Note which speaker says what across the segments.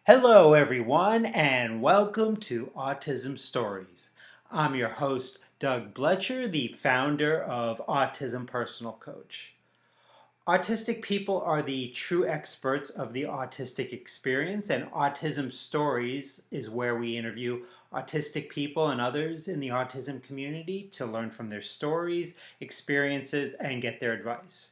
Speaker 1: Hello, everyone, and welcome to Autism Stories. I'm your host, Doug Bletcher, the founder of Autism Personal Coach. Autistic people are the true experts of the autistic experience, and Autism Stories is where we interview autistic people and others in the autism community to learn from their stories, experiences, and get their advice.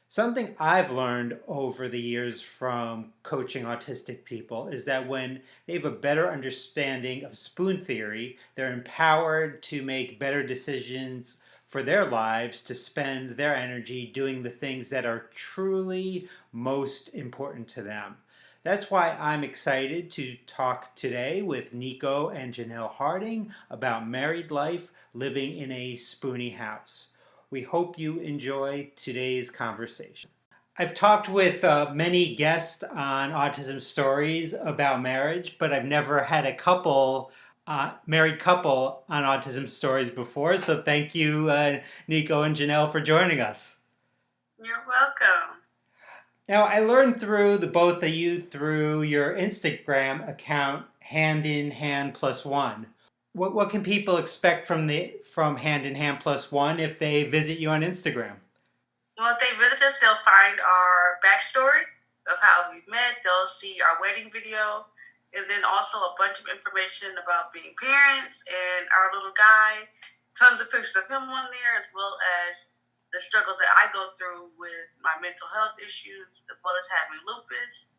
Speaker 1: Something I've learned over the years from coaching autistic people is that when they have a better understanding of spoon theory, they're empowered to make better decisions for their lives, to spend their energy doing the things that are truly most important to them. That's why I'm excited to talk today with Nico and Janelle Harding about married life living in a spoonie house. We hope you enjoy today's conversation. I've talked with many guests on Autism Stories about marriage, but I've never had a married couple on Autism Stories before. So thank you, Nico and Janelle, for joining us.
Speaker 2: You're welcome.
Speaker 1: Now, I learned through the both of you through your Instagram account, Hand in Hand Plus One. What can people expect from Hand in Hand Plus One if they visit you on Instagram?
Speaker 2: Well, if they visit us, they'll find our backstory of how we met. They'll see our wedding video, and then also a bunch of information about being parents and our little guy. Tons of pictures of him on there, as well as the struggles that I go through with my mental health issues, as well as having lupus,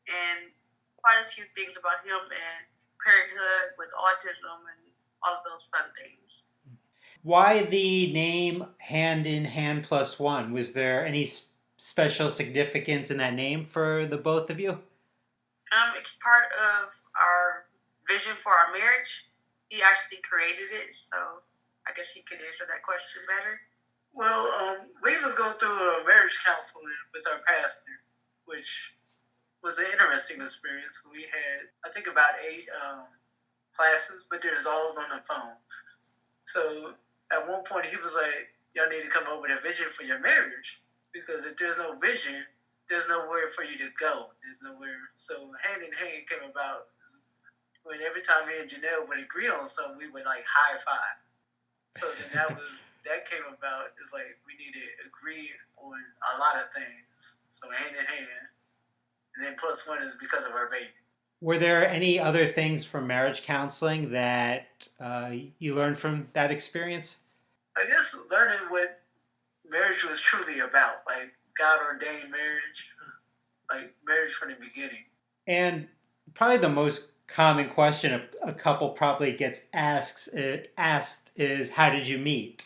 Speaker 2: and quite a few things about him and parenthood with autism and all of those fun things.
Speaker 1: Why the name Hand in Hand Plus One? Was there any special significance in that name for the both of you?
Speaker 2: It's part of our vision for our marriage. He actually created it, so I guess he could answer that question better.
Speaker 3: Well, we was going through a marriage counseling with our pastor, which was an interesting experience. We had, I think, about 8 classes, but there's always on the phone. So at one point, he was like, "Y'all need to come up with a vision for your marriage, because if there's no vision, there's nowhere for you to go. There's nowhere." So Hand in Hand came about when every time me and Janelle would agree on something, we would like high five. So then that came about. It's like we need to agree on a lot of things. So Hand in Hand, and then plus one is because of our baby.
Speaker 1: Were there any other things from marriage counseling that you learned from that experience?
Speaker 3: I guess learning what marriage was truly about, like God ordained marriage, like marriage from the beginning.
Speaker 1: And probably the most common question a couple probably gets asked is, how did you meet?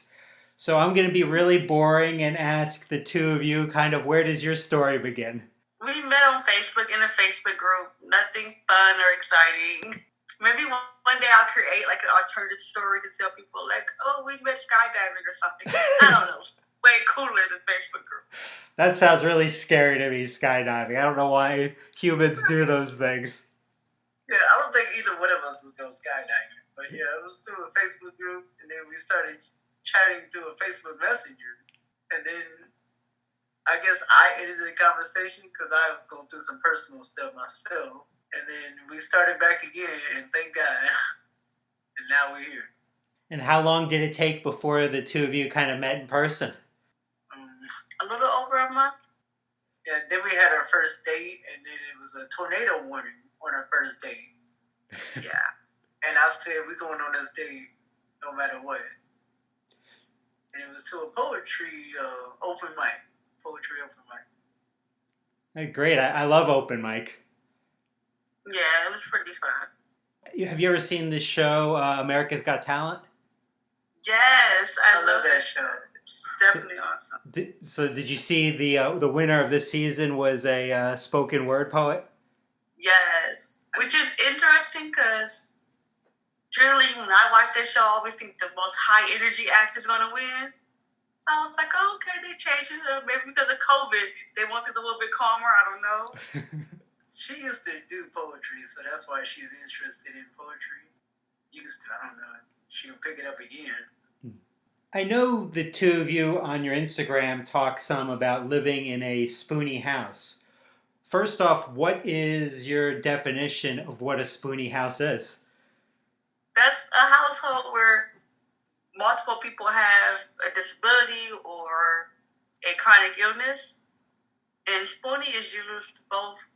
Speaker 1: So I'm going to be really boring and ask the two of you kind of, where does your story begin?
Speaker 2: We met on Facebook in a Facebook group. Nothing fun or exciting. Maybe one day I'll create like an alternative story to tell people like, oh, we met skydiving or something. I don't know. Way cooler than Facebook group.
Speaker 1: That sounds really scary to me, skydiving. I don't know why humans do those things.
Speaker 3: Yeah, I don't think either one of us would go skydiving. But yeah, it was through a Facebook group, and then we started chatting through a Facebook Messenger. And then I guess I ended the conversation because I was going through some personal stuff myself. And then we started back again, and thank God. And now we're here.
Speaker 1: And how long did it take before the two of you kind of met in person?
Speaker 2: A little over a month.
Speaker 3: Yeah, then we had our first date, and then it was a tornado warning on our first date.
Speaker 2: Yeah.
Speaker 3: And I said, we're going on this date no matter what. And it was to a poetry open mic. Poetry open mic.
Speaker 1: Hey, great. I love open mic.
Speaker 2: Yeah, it was pretty fun.
Speaker 1: Have you ever seen this show, America's Got Talent?
Speaker 2: Yes, I love
Speaker 3: that show.
Speaker 2: Definitely awesome.
Speaker 1: So did you see the winner of this season was a spoken word poet?
Speaker 2: Yes, which is interesting because generally when I watch that show, I always think the most high energy act is going to win. So I was like, oh, okay, they changed it up. Maybe because of COVID, they want it a little bit calmer. I don't know.
Speaker 3: She used to do poetry, so that's why she's interested in poetry. Used to, I don't know. She'll pick it up again.
Speaker 1: I know the two of you on your Instagram talk some about living in a spoonie house. First off, what is your definition of what a spoonie house is?
Speaker 2: That's a household where multiple people have a disability or a chronic illness. And spoonie is used both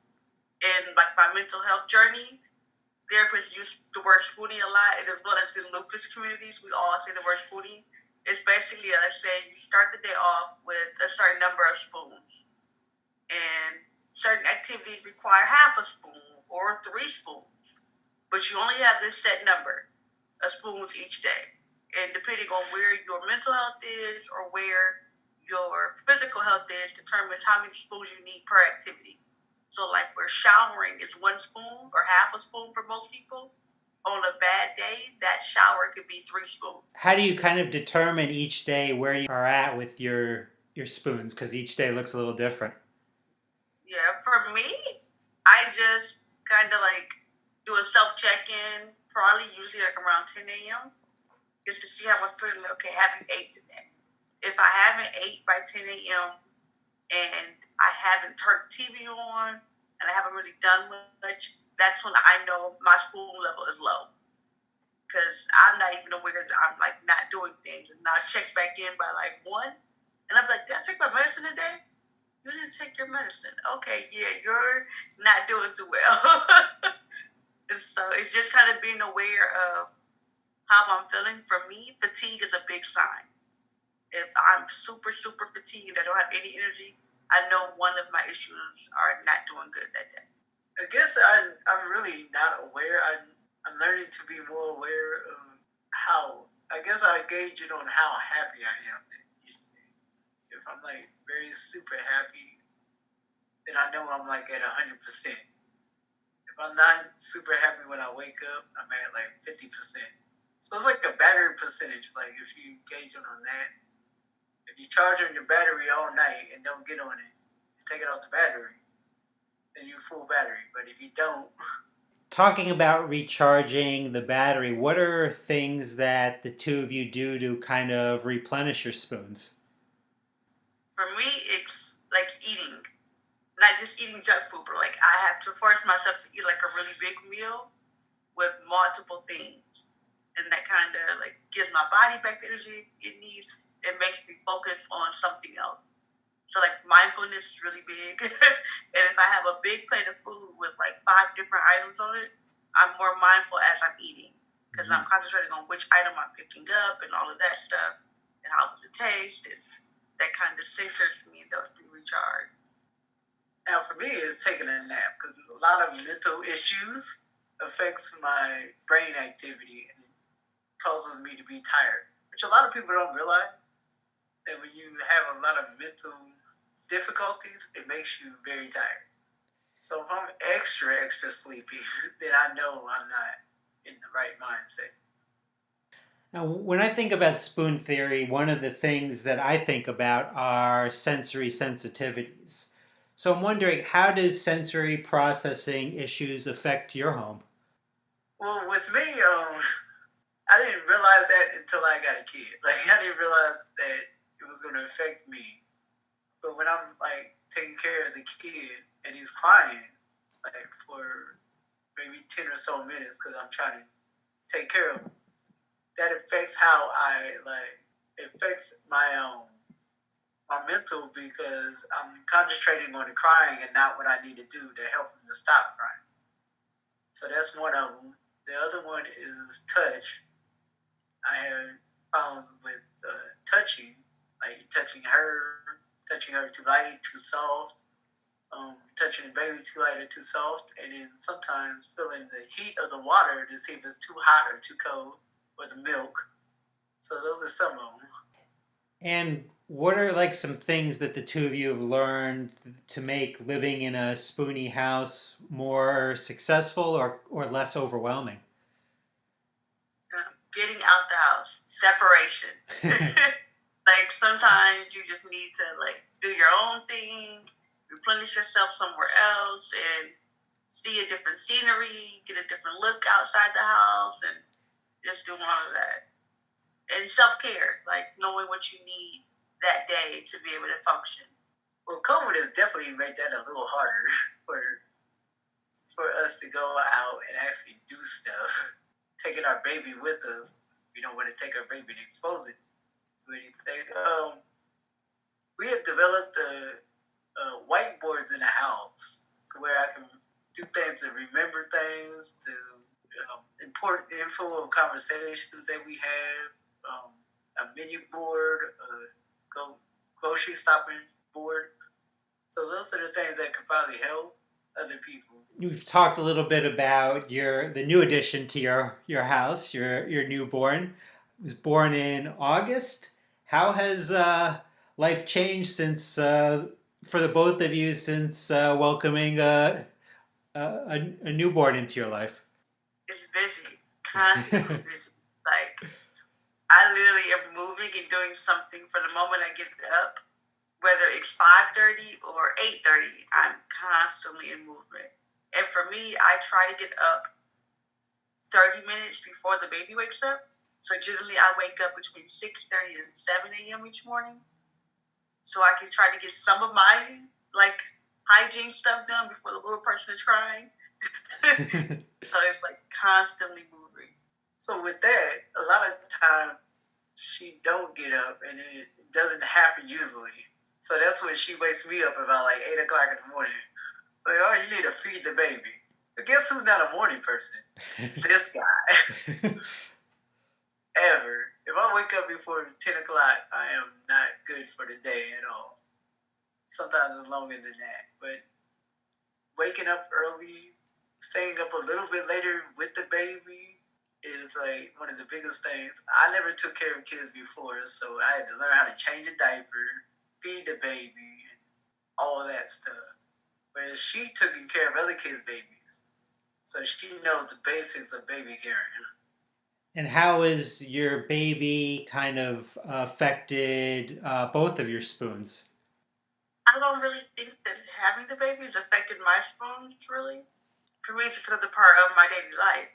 Speaker 2: in like my mental health journey. Therapists use the word spoonie a lot, and as well as the lupus communities, we all say the word spoonie. It's basically, let's say, you start the day off with a certain number of spoons, and certain activities require half a spoon or 3 spoons, but you only have this set number of spoons each day. And depending on where your mental health is or where your physical health is, determines how many spoons you need per activity. So, like where showering is 1 spoon or half a spoon for most people, on a bad day, that shower could be 3 spoons.
Speaker 1: How do you kind of determine each day where you are at with your spoons? Because each day looks a little different.
Speaker 2: Yeah, for me, I just kind of like do a self check-in, probably usually like around 10 a.m., just to see how I'm feeling. Okay, have you ate today? If I haven't ate by 10 a.m., and I haven't turned the TV on, and I haven't really done much, that's when I know my spoon level is low. Because I'm not even aware that I'm like not doing things. And I'll check back in by like 1, and I'm like, did I take my medicine today? You didn't take your medicine. Okay, yeah, you're not doing too well. And so it's just kind of being aware of how I'm feeling. For me, fatigue is a big sign. If I'm super, super fatigued, I don't have any energy, I know one of my issues are not doing good that day.
Speaker 3: I guess I'm really not aware. I'm learning to be more aware of how, I guess I gauge it on how happy I am each day. If I'm like very super happy, then I know I'm like at 100%. If I'm not super happy when I wake up, I'm at like 50%. So it's like a battery percentage. Like if you gauge it on that, if you charge on your battery all night and don't get on it, you take it off the battery, then you're full battery. But if you don't,
Speaker 1: Talking about recharging the battery, what are things that the two of you do to kind of replenish your spoons?
Speaker 2: For me, it's like eating, not just eating junk food, but like I have to force myself to eat like a really big meal with multiple things. And that kind of like gives my body back the energy it needs. It makes me focus on something else. So like mindfulness is really big. And if I have a big plate of food with like 5 different items on it, I'm more mindful as I'm eating because I'm concentrating on which item I'm picking up and all of that stuff and how does it taste, and that kind of centers me and helps me recharge.
Speaker 3: now for me, it's taking a nap because a lot of mental issues affects my brain activity and it causes me to be tired, which a lot of people don't realize. That when you have a lot of mental difficulties, it makes you very tired. So if I'm extra sleepy, then I know I'm not in the right mindset.
Speaker 1: Now, when I think about spoon theory, one of the things that I think about are sensory sensitivities. So I'm wondering, how does sensory processing issues affect your home?
Speaker 3: Well, with me, I didn't realize that until I got a kid. Like I didn't realize that it was going to affect me. But when I'm like taking care of the kid and he's crying, like for maybe 10 or so minutes because I'm trying to take care of him, that affects how it affects my my mental because I'm concentrating on the crying and not what I need to do to help him to stop crying. So that's one of them. The other one is touch. I have problems with touching, like touching her too light, too soft, touching the baby too light or too soft, and then sometimes feeling the heat of the water to see if it's too hot or too cold, or the milk. So those are some of them.
Speaker 1: And what are like some things that the two of you have learned to make living in a spoonie house more successful or less overwhelming?
Speaker 2: Getting out the house, separation. Like sometimes you just need to like do your own thing, replenish yourself somewhere else, and see a different scenery, get a different look outside the house, and just do all of that. And self-care, like knowing what you need that day to be able to function.
Speaker 3: Well, COVID has definitely made that a little harder for for us to go out and actually do stuff. Taking our baby with us, we don't want to take our baby and expose it to anything. We have developed whiteboards in the house to where I can do things and remember things, to important info of conversations that we have, a menu board, go grocery shopping board. So those are the things that could probably help other people.
Speaker 1: We've talked a little bit about the new addition to your house, your newborn. It was born in August. How has life changed since for the both of you since welcoming a newborn into your life?
Speaker 2: It's busy, constantly busy. Like, I literally am moving and doing something from the moment I get up. Whether it's 5:30 or 8:30, I'm constantly in movement. And for me, I try to get up 30 minutes before the baby wakes up. So generally, I wake up between 6:30 and 7 a.m. each morning, so I can try to get some of my like hygiene stuff done before the little person is crying. So it's like constantly moving.
Speaker 3: So with that, a lot of time she don't get up, and it doesn't happen usually. So that's when she wakes me up about like 8 o'clock in the morning. Like, oh, you need to feed the baby. But guess who's not a morning person? This guy. Ever. If I wake up before 10 o'clock, I am not good for the day at all. Sometimes it's longer than that. But waking up early, staying up a little bit later with the baby is like one of the biggest things. I never took care of kids before, so I had to learn how to change a diaper, feed the baby, and all of that stuff. Whereas she taking care of other kids' babies, so she knows the basics of baby caring.
Speaker 1: And how has your baby kind of affected both of your spoons?
Speaker 2: I don't really think that having the baby has affected my spoons, really. For me, it's just another part of my daily life.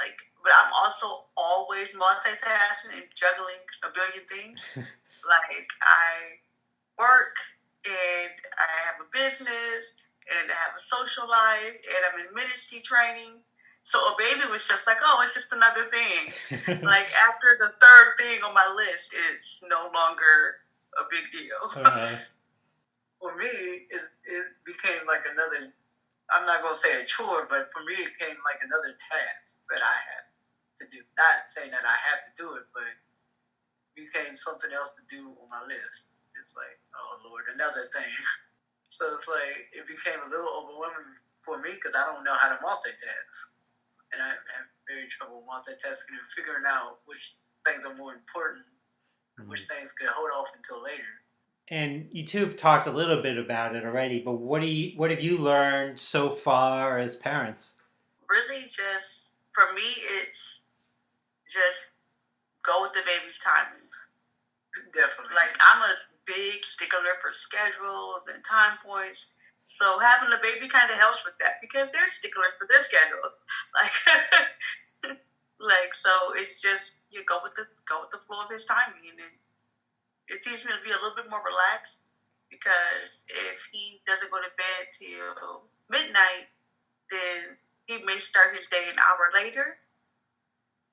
Speaker 2: Like, but I'm also always multitasking and juggling a billion things. Like, I work, and I have a business, and I have a social life, and I'm in ministry training. So a baby was just like, oh, it's just another thing. Like, after the third thing on my list, it's no longer a big deal.
Speaker 3: For me, it became like another, I'm not going to say a chore, but for me, it became like another task that I had to do. Not saying that I have to do it, but it became something else to do on my list. It's like, oh, Lord, another thing. So it's like, it became a little overwhelming for me because I don't know how to multitask. And I have very trouble multitasking and figuring out which things are more important, which things could hold off until later.
Speaker 1: And you two have talked a little bit about it already, but what have you learned so far as parents?
Speaker 2: Really, just for me, it's just go with the baby's timing.
Speaker 3: Definitely.
Speaker 2: Like, I'm a big stickler for schedules and time points. So having a baby kind of helps with that because they're sticklers for their schedules. Like, like, so it's just you go with the flow of his timing, and then it teaches me to be a little bit more relaxed. Because if he doesn't go to bed till midnight, then he may start his day an hour later.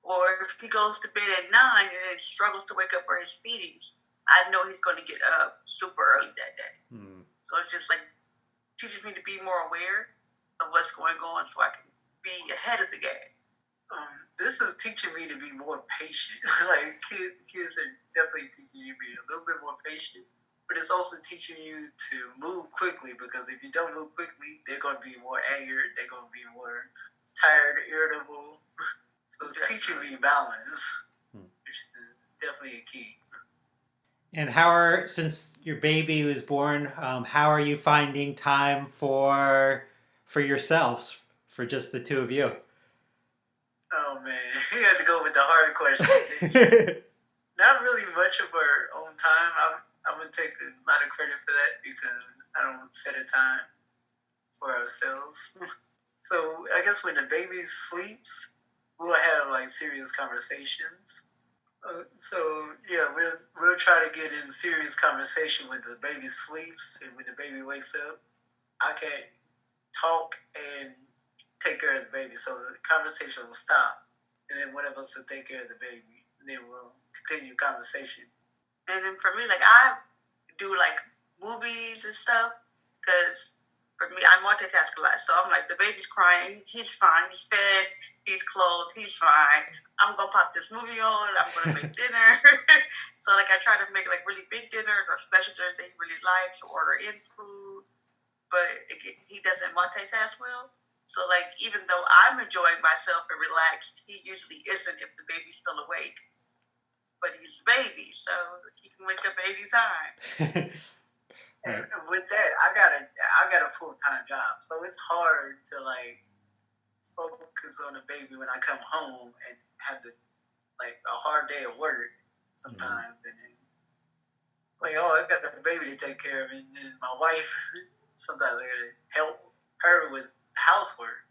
Speaker 2: Or if he goes to bed at 9 and then struggles to wake up for his feedings, I know he's going to get up super early that day. So it's just like teaches me to be more aware of what's going on so I can be ahead of the game.
Speaker 3: This is teaching me to be more patient. Like kids are definitely teaching you to be a little bit more patient, but it's also teaching you to move quickly because if you don't move quickly, they're going to be more angered. They're going to be more tired, irritable. So it's teaching me balance, which is definitely a key.
Speaker 1: And since your baby was born, how are you finding time for yourselves, for just the two of you?
Speaker 3: Oh man, you have to go with the hard question. Not really much of our own time. I'm gonna take a lot of credit for that because I don't set a time for ourselves. So I guess when the baby sleeps, we'll have like serious conversations. So yeah, we'll try to get in serious conversation when the baby sleeps and when the baby wakes up. I can't talk and take care of the baby, so the conversation will stop, and then one of us will take care of the baby, and then we'll continue conversation.
Speaker 2: And then for me, like I do like movies and stuff because for me, I multitask a lot. So I'm like, the baby's crying, he's fine, he's fed, he's clothed, he's fine. I'm gonna pop this movie on. I'm gonna make dinner. So like, I try to make like really big dinners or special dinners that he really likes, or order in food. But again, he doesn't multitask well. So like, even though I'm enjoying myself and relaxed, he usually isn't if the baby's still awake. But he's a baby, so he can wake up at any time.
Speaker 3: Right. And with that, I got a full-time job, so it's hard to like focus on the baby when I come home and have to like a hard day of work sometimes, and then like, oh, I got the baby to take care of, and then my wife sometimes I gotta help her with housework.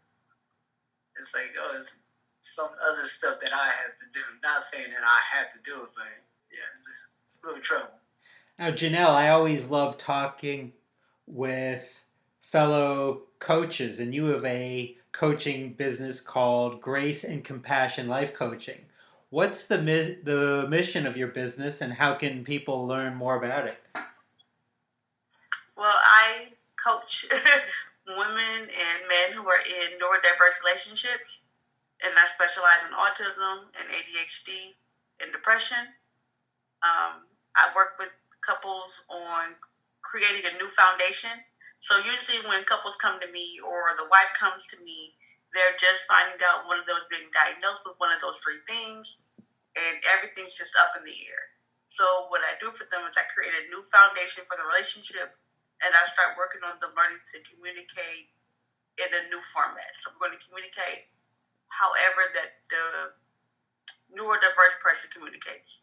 Speaker 3: It's like, oh, it's some other stuff that I have to do. Not saying that I have to do it, but yeah, it's a little trouble.
Speaker 1: Now, Janelle, I always love talking with fellow coaches, and you have a coaching business called Grace and Compassion Life Coaching. What's the mission of your business, and how can people learn more about it?
Speaker 2: Well, I coach women and men who are in neurodiverse relationships, and I specialize in autism and ADHD and depression. I work with couples on creating a new foundation. So usually when couples come to me or the wife comes to me, they're just finding out one of those being diagnosed with one of those three things, and everything's just up in the air. So what I do for them is I create a new foundation for the relationship, and I start working on them learning to communicate in a new format. So we're going to communicate however that the neurodiverse person communicates.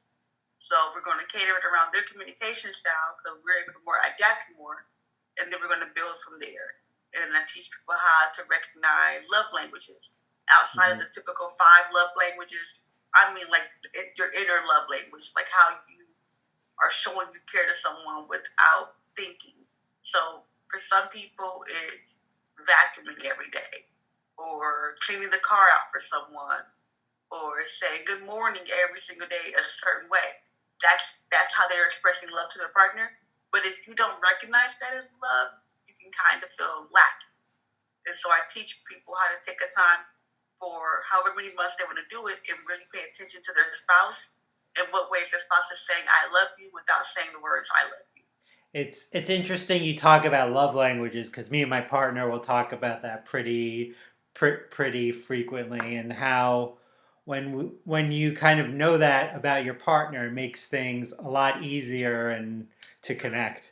Speaker 2: So we're going to cater it around their communication style because we're able to more adapt more, and then we're going to build from there. And I teach people how to recognize love languages outside of the typical 5 love languages. I mean, like your inner love language, like how you are showing you care to someone without thinking. So for some people, it's vacuuming every day, or cleaning the car out for someone, or saying good morning every single day a certain way. That's how they're expressing love to their partner. But if you don't recognize that as love, you can kind of feel lacking. And so I teach people how to take a time for however many months they want to do it and really pay attention to their spouse and what ways their spouse is saying I love you without saying the words I love you.
Speaker 1: It's interesting you talk about love languages, because me and my partner will talk about that pretty frequently, and how when you kind of know that about your partner, it makes things a lot easier and to connect.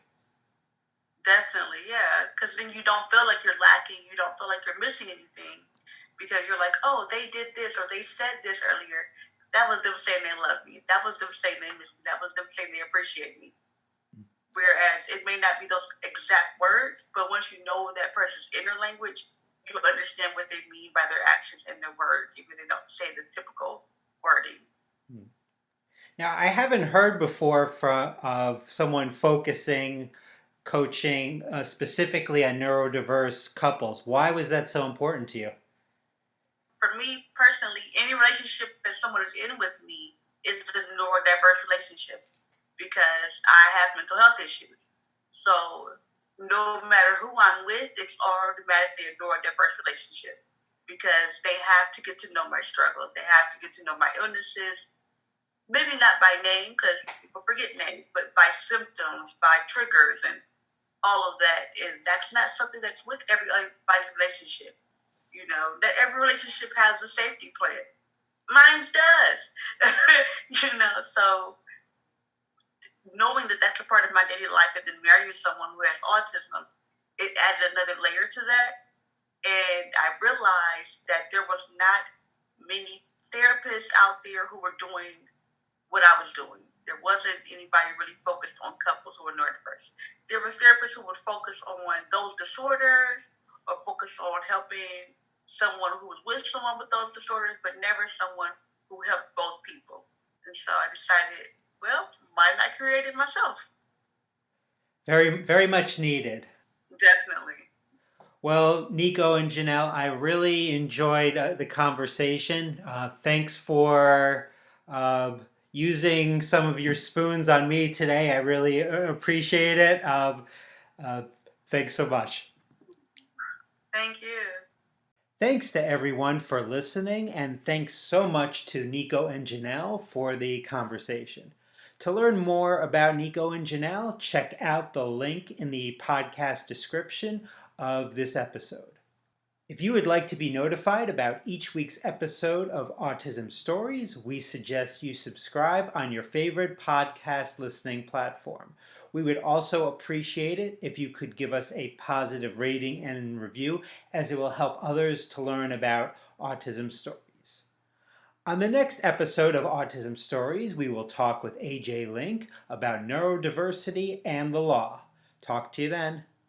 Speaker 2: Definitely, yeah. Because then you don't feel like you're lacking. You don't feel like you're missing anything because you're like, oh, they did this or they said this earlier. That was them saying they love me. That was them saying they miss me. That was them saying they appreciate me. Whereas it may not be those exact words, but once you know that person's inner language, you understand what they mean by their actions and their words, even if they don't say the typical wording.
Speaker 1: Now, I haven't heard before of someone focusing coaching specifically on neurodiverse couples. Why was that so important to you?
Speaker 2: For me personally, any relationship that someone is in with me is a neurodiverse relationship because I have mental health issues. So no matter who I'm with, it's automatically a neurodiverse relationship because they have to get to know my struggles. They have to get to know my illnesses. Maybe not by name because people forget names, but by symptoms, by triggers, and all of that. And that's not something that's with everybody's relationship. You know, that every relationship has a safety plan. Mine does. So knowing that that's a part of my daily life and then marrying someone who has autism, it added another layer to that. And I realized that there was not many therapists out there who were doing what I was doing. There wasn't anybody really focused on couples who were neurodiverse. There were therapists who would focus on those disorders or focus on helping someone who was with someone with those disorders, but never someone who helped both people. And so I decided, well, why not create it myself?
Speaker 1: Very, very much needed.
Speaker 2: Definitely.
Speaker 1: Well, Nico and Janelle, I really enjoyed the conversation. Thanks for uh, using some of your spoons on me today. I really appreciate it. Uh, Thanks so much.
Speaker 2: Thank you.
Speaker 1: Thanks to everyone for listening, and thanks so much to Nico and Janelle for the conversation. To learn more about Nico and Janelle, check out the link in the podcast description of this episode. If you would like to be notified about each week's episode of Autism Stories, we suggest you subscribe on your favorite podcast listening platform. We would also appreciate it if you could give us a positive rating and review, as it will help others to learn about Autism Stories. On the next episode of Autism Stories, we will talk with AJ Link about neurodiversity and the law. Talk to you then.